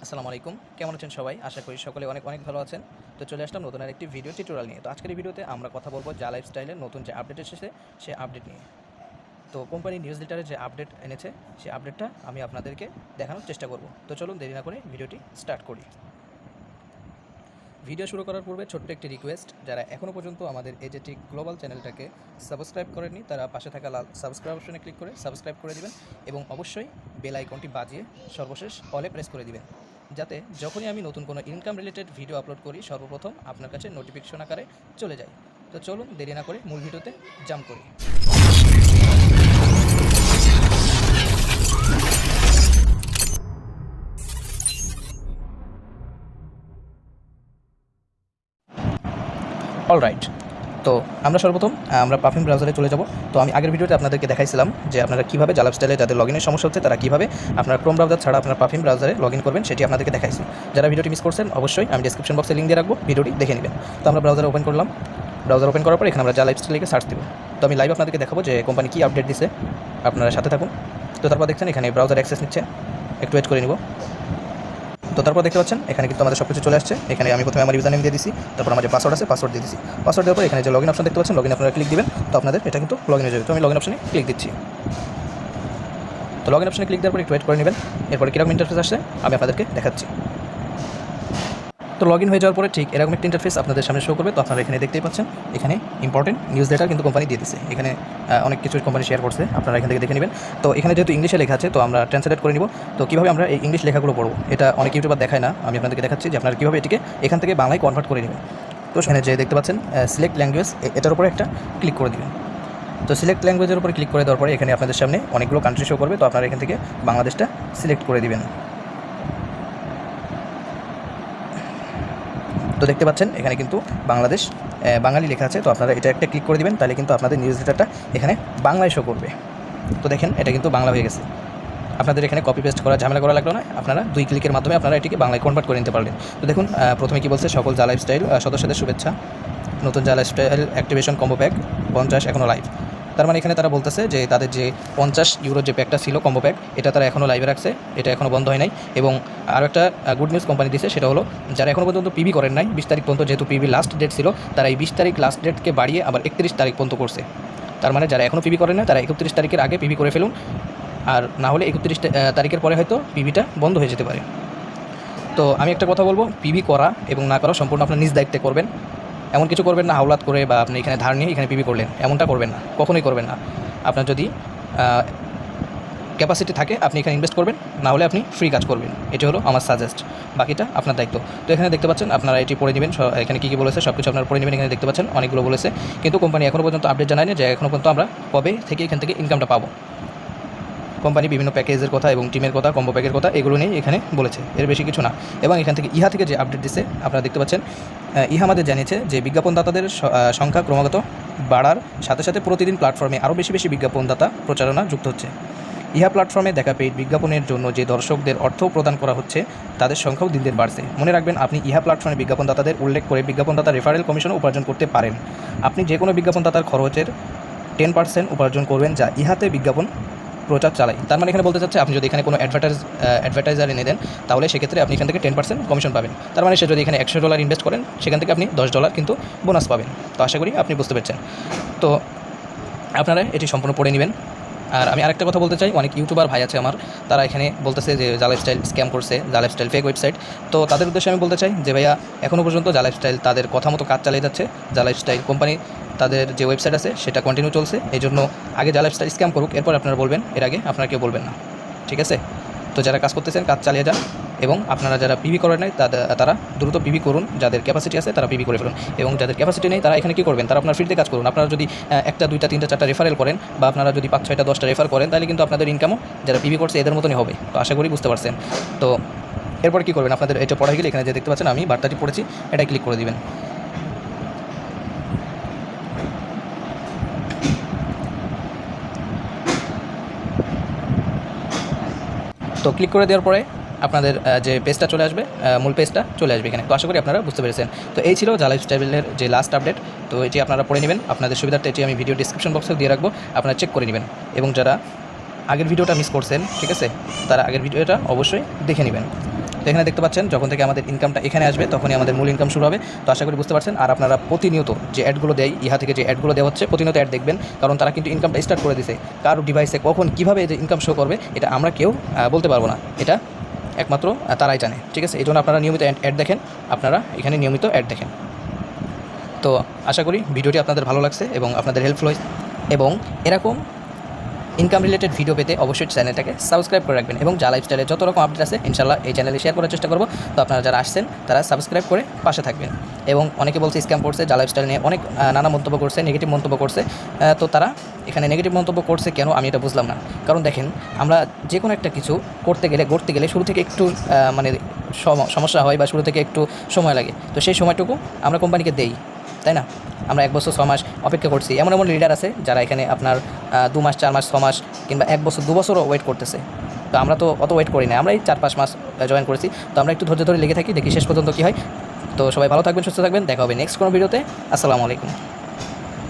আসসালামু আলাইকুম, কেমন আছেন সবাই? আশা করি সকলে অনেক অনেক ভালো আছেন। তো চলে আসলাম নতুন আরেকটি ভিডিও টিউটোরিয়াল নিয়ে। তো আজকের এই ভিডিওতে আমরা কথা বলবো জা লাইফস্টাইলের নতুন যে আপডেট এসেছে সে আপডেট নিয়ে। তো কোম্পানি নিউজ লেটারে যে আপডেট এনেছে সেই আপডেটটা আমি আপনাদেরকে দেখানোর চেষ্টা করব। তো চলুন দেরি না করে ভিডিওটি স্টার্ট করি। ভিডিও শুরু করার পূর্বে ছোট্ট একটি রিকোয়েস্ট, যারা এখনও পর্যন্ত আমাদের এজেটিক গ্লোবাল চ্যানেলটাকে সাবস্ক্রাইব করেননি তারা পাশে থাকা লাল সাবস্ক্রাইব অপশনে ক্লিক করে সাবস্ক্রাইব করে দিবেন এবং অবশ্যই বেল আইকনটি বাজিয়ে সর্বশেষ অলে প্রেস করে দিবেন, যাতে যখনই আমি নতুন কোনো ইনকাম রিলেটেড ভিডিও আপলোড করি সর্বপ্রথম আপনার কাছে নোটিফিকেশন আকারে চলে যায়। তো চলুন দেরি না করে মূল ভিডিওতে জাম্প করি। অলরাইট, তো আমরা সর্বপ্রথম পারফিউম ব্রাউজারে চলে যাব। তো আমি আগের ভিডিওতে আপনাদেরকে দেখাইছিলাম যে আপনারা কীভাবে জালাইফস্টাইলে যাদের লগইনের সমস্যা হচ্ছে তারা কীভাবে আপনার ক্রোম ব্রাউজার ছাড়া আপনার পারফিউম ব্রাউজারে লগইন করবেন সেটি আপনাদেরকে দেখাইছি। যারা ভিডিওটি মিস করছেন অবশ্যই আমি ডেসক্রিপশন বক্সে লিঙ্ক দিয়ে রাখবো, ভিডিওটি দেখে নেবেন। তো আমরা ব্রাউজার ওপেন করলাম। ব্রাউজার ওপেন করার পর এখানে আমরা জালাইফস্টাইল লিখে সার্চ দেবো। তো আমি লাইভ আপনাদেরকে দেখাবো যে কোম্পানি কী আপডেট দিছে, আপনারা সাথে থাকুন। তো তারপর দেখছেন এখানে ব্রাউজার অ্যাক্সেস নিচ্ছে, একটু ওয়েট করে নিব। তো তারপর দেখতে পাচ্ছেন এখানে কিন্তু আমাদের সব কিছু চলে আসছে। এখানে আমি প্রথমে আমার ইউজার নেম দিয়ে দিছি, তারপর আমার যে পাসওয়ার্ড আছে পাসওয়ার্ড দিয়ে দিছি। পাসওয়ার্ড দেওয়ার পর এখানে যে লগইন অপশন দেখতে পাচ্ছেন, লগইন আপনারা ক্লিক দিবেন। তো আপনাদের এটা কিন্তু লগইন হয়ে যাবে। তো আমি লগইন অপশনে ক্লিক দিচ্ছি। তো লগইন অপশনে ক্লিক দেওয়ার পর একটু ওয়েট করে নেবেন। এরপরে কীরকম ইন্টারফেস আসছে আমি আপনাদেরকে দেখাচ্ছি। তো লগইন হয়ে যাওয়ার পরে ঠিক এরকম একটা ইন্টারফেস আপনাদের সামনে শো করবে। তো আপনারা এখানে দেখতেই পাচ্ছেন এখানে ইম্পর্টেন্ট নিউজ লেটার কিন্তু কোম্পানি দিয়ে দিচ্ছে। এখানে অনেক কিছু কোম্পানি শেয়ার করছে, আপনারা এখান থেকে দেখে নেবেন। তো এখানে যেহেতু ইংলিশে লেখা আছে তো আমরা ট্রান্সলেট করে নিব। তো কীভাবে আমরা এই ইংলিশ লেখাগুলো পড়বো এটা অনেক ইউটিউবার দেখায় না, আমি আপনাদেরকে দেখাচ্ছি যে আপনারা কীভাবে এটিকে এখান থেকে বাংলায় কনভার্ট করে নেবেন। তো সেখানে যে দেখতে পাচ্ছেন সিলেক্ট ল্যাঙ্গুয়েজ, এটার উপরে একটা ক্লিক করে দেবেন। তো সিলেক্ট ল্যাঙ্গুয়েজের উপরে ক্লিক করে দেওয়ার পরে এখানে আপনাদের সামনে অনেকগুলো কান্ট্রি শো করবে। তো আপনারা এখান থেকে বাংলাদেশটা সিলেক্ট করে দিবেন। তো দেখতে পাচ্ছেন এখানে কিন্তু বাংলাদেশ বাঙালি লেখা আছে। তো আপনারা এটা একটা ক্লিক করে দিবেন, তাহলে কিন্তু আপনাদের নিউজ লেটারটা এখানে বাংলায় শো করবে। তো দেখেন এটা কিন্তু বাংলা হয়ে গেছে। আপনাদের এখানে কপি পেস্ট করা ঝামেলা করা লাগলো না, আপনারা 2 ক্লিকের মাধ্যমে আপনারা এটিকে বাংলায় কনভার্ট করে নিতে পারলেন। তো দেখুন প্রথমে কি বলছে, সকল জা লাইফস্টাইল সদস্যদের শুভেচ্ছা, নতুন জা লাইফস্টাইল অ্যাক্টিভেশন কম্বো প্যাক 50 এখনও লাইভ। তার মানে এখানে তারা বলতেছে যে তাদের যে 50 ইউরো যে প্যাকটা ছিল কম্বো প্যাক, এটা তারা এখনও লাইভে রাখছে, এটা এখনও বন্ধ হয় নাই। এবং আরও একটা গুড নিউজ কোম্পানি দিয়েছে, সেটা হলো যারা এখনও পর্যন্ত পিবি করেন নাই 20 তারিখ পর্যন্ত, যেহেতু পিবি লাস্ট ডেট ছিল, তারা এই 20 তারিখ লাস্ট ডেটকে বাড়িয়ে আবার 31 তারিখ পর্যন্ত করছে। তার মানে যারা এখনও পিবি করেন না তারা 31 তারিখের আগে পিবি করে ফেলুন, আর না হলে 31 তারিখের পরে হয়তো পিবিটা বন্ধ হয়ে যেতে পারে। তো আমি একটা কথা বলবো, পিবি করা এবং না করা সম্পূর্ণ আপনার নিজ দায়িত্বে করবেন। এমন কিছু করবেন না হাওলাত করে বা আপনি এখানে ধার নিয়ে এখানে পিবি করলেন, এমনটা করবেন না, কখনোই করবেন না। আপনার যদি ক্যাপাসিটি থাকে আপনি এখানে ইনভেস্ট করবেন, না হলে আপনি ফ্রি কাজ করবেন। এটি হলো আমার সাজেস্ট, বাকিটা আপনার দায়িত্ব। তো এখানে দেখতে পাচ্ছেন আপনারা এটি পড়ে নেবেন, এখানে কী কী বলেছে সব কিছু আপনারা পড়ে নেবেন। এখানে দেখতে পাচ্ছেন অনেকগুলো বলেছে, কিন্তু কোম্পানি এখনও পর্যন্ত আপডেট জানায়নি যে এখনও পর্যন্ত আমরা কবে থেকে এখান থেকে ইনকামটা পাবো। কোম্পানি বিভিন্ন প্যাকেজের কথা এবং টিমের কথা, কম্বো প্যাকের কথা, এগুলো নিয়ে এখানে বলেছে, এর বেশি কিছু না। এবং এখান থেকে ইহা থেকে যে আপডেট দিচ্ছে আপনারা দেখতে পাচ্ছেন, ইহা আমাদের জানিয়েছে যে বিজ্ঞাপনদাতাদের সংখ্যা ক্রমাগত বাড়ার সাথে সাথে প্রতিদিন প্ল্যাটফর্মে আরও বেশি বেশি বিজ্ঞাপনদাতা প্রচারণা যুক্ত হচ্ছে। ইহা প্ল্যাটফর্মে দেখা পেইড বিজ্ঞাপনের জন্য যে দর্শকদের অর্থ প্রদান করা হচ্ছে তাদের সংখ্যাও দিন দিন বাড়ছে। মনে রাখবেন, আপনি ইহা প্ল্যাটফর্মে বিজ্ঞাপনদাতাদের উল্লেখ করে বিজ্ঞাপনদাতা রেফারেল কমিশনও উপার্জন করতে পারেন। আপনি যে কোনো বিজ্ঞাপনদাতার খরচের 10% উপার্জন করবেন যা ইহাতে বিজ্ঞাপন প্রচার চালাই। তার মানে এখানে বলতে চাচ্ছে আপনি যদি এখানে কোনো অ্যাডভার্টাইজার এনে দেন তাহলে সেক্ষেত্রে আপনি এখান থেকে 10% কমিশন পাবেন। তার মানে সে যদি এখানে $100 ইনভেস্ট করেন সেখান থেকে আপনি $10 কিন্তু বোনাস পাবেন। তো আশা করি আপনি বুঝতে পেরেছেন। তো আপনারা এটি সম্পূর্ণ পড়ে নেবেন। আর আমি আরেকটা কথা বলতে চাই, অনেক ইউটিউবার ভাই আছে আমার, তারা এখানে বলতেছে যে জা লাইফস্টাইল স্ক্যাম করছে, জা লাইফস্টাইল ফেক ওয়েবসাইট। তো তাদের উদ্দেশ্যে আমি বলতে চাই যে ভাইয়া, এখনও পর্যন্ত জা লাইফস্টাইল তাদের কথা মতো কাজ চালিয়ে যাচ্ছে। জা লাইফস্টাইল কোম্পানি তাদের যে ওয়েবসাইট আছে সেটা কন্টিনিউ চলছে। এই জন্য আগে জা লাইফস্টাইল স্ক্যাম করুক, এরপর আপনারা বলবেন, এর আগে আপনারা কেউ বলবেন না, ঠিক আছে? তো যারা কাজ করতেছেন কাজ চালিয়ে যান, এবং আপনারা যারা পিবি করেন নাই তারা দ্রুত পিবি করুন। যাদের ক্যাপাসিটি আছে তারা পিবি করে ফেলুন, এবং যাদের ক্যাপাসিটি নেই তারা এখানে কী করবেন, তারা আপনার ফ্রিতে কাজ করুন। আপনারা যদি 1টা 2টা 3টা 4টা রেফারেল করেন, বা আপনারা যদি 5 6টা 10টা রেফার করেন, তাহলে কিন্তু আপনাদের ইনকামও যারা পিবি করছে এদের মতনই হবে। তো আশা করি বুঝতে পারছেন। তো এরপর কী করবেন, আপনাদের এটা পড়া গেলে এখানে যে দেখতে পাচ্ছেন আমি বার্তাটি পড়েছি, এটা ক্লিক করে দিবেন। তো ক্লিক করে দেওয়ার পরে আপনাদের যে পেজটা চলে আসবে, মূল পেজটা চলে আসবে এখানে। তো আশা করি আপনারা বুঝতে পেরেছেন। তো এই ছিল জা লাইফস্টাইলের যে লাস্ট আপডেট। তো এটি আপনারা পড়ে নেবেন, আপনাদের সুবিধার্থে এটি আমি ভিডিও ডিসক্রিপশন বক্সে দিয়ে রাখবো, আপনারা চেক করে নেবেন। এবং যারা আগের ভিডিওটা মিস করছেন, ঠিক আছে, তারা আগের ভিডিওটা অবশ্যই দেখে নেবেন। তো এখানে দেখতে পাচ্ছেন যখন থেকে আমাদের ইনকামটা এখানে আসবে তখনই আমাদের মূল ইনকাম শুরু হবে। তো আশা করি বুঝতে পারছেন। আর আপনারা প্রতিনিয়ত যে অ্যাডগুলো দেয় ইহা থেকে যে অ্যাডগুলো দেওয়া হচ্ছে প্রতিনিয়ত অ্যাড দেখবেন, কারণ তারা কিন্তু ইনকামটা স্টার্ট করে দিছে। কার ডিভাইসে কখন কীভাবে যে ইনকাম শো করবে এটা আমরা কেউ বলতে পারবো না, এটা একমাত্র তারাই জানে। ঠিক আছে, এই জন্য আপনারা নিয়মিত অ্যাড দেখেন, আপনারা এখানে নিয়মিত অ্যাড দেখেন। তো আশা করি ভিডিওটি আপনাদের ভালো লাগছে এবং আপনাদের হেল্পফুল হয়েছে। এবং এরকম ইনকাম রিলেটেড ভিডিও পেতে অবশ্যই চ্যানেলটাকে সাবস্ক্রাইব করে রাখবেন এবং যা লাইফস্টাইলের যত রকম আপডেট আছে ইনশাল্লাহ এই চ্যানেলে শেয়ার করার চেষ্টা করবো। তো আপনারা যারা আসছেন তারা সাবস্ক্রাইব করে পাশে থাকবেন। এবং অনেকে বলছে স্ক্যাম করছে, যা লাইফস্টাইল নিয়ে অনেক নানা মন্তব্য করছে, নেগেটিভ মন্তব্য করছে। তো তারা এখানে নেগেটিভ মন্তব্য করছে কেন আমি এটা বুঝলাম না। কারণ দেখেন, আমরা যে কোনো একটা কিছু করতে গেলে শুরু থেকে একটু মানে সমস্যা হয় বা শুরু থেকে একটু সময় লাগে। তো সেই সময়টুকু আমরা কোম্পানিকে দেই, তাই না? আমরা 1 বছর 6 মাস অপেক্ষা করছি। এমন এমন লিডার আছে যারা এখানে আপনার 2 মাস 4 মাস 6 মাস কিংবা 1 বছর 2 বছরও ওয়েট করতেছে। তো আমরা তো অত ওয়েট করি না, আমরা এই 4-5 মাস জয়েন করেছি। তো আমরা একটু ধৈর্য ধরে লেগে থাকি, দেখি শেষ পর্যন্ত কী হয়। তো সবাই ভালো থাকবেন, সুস্থ থাকবেন, দেখা হবে নেক্সট কোনো ভিডিওতে। আসসালামু আলাইকুম।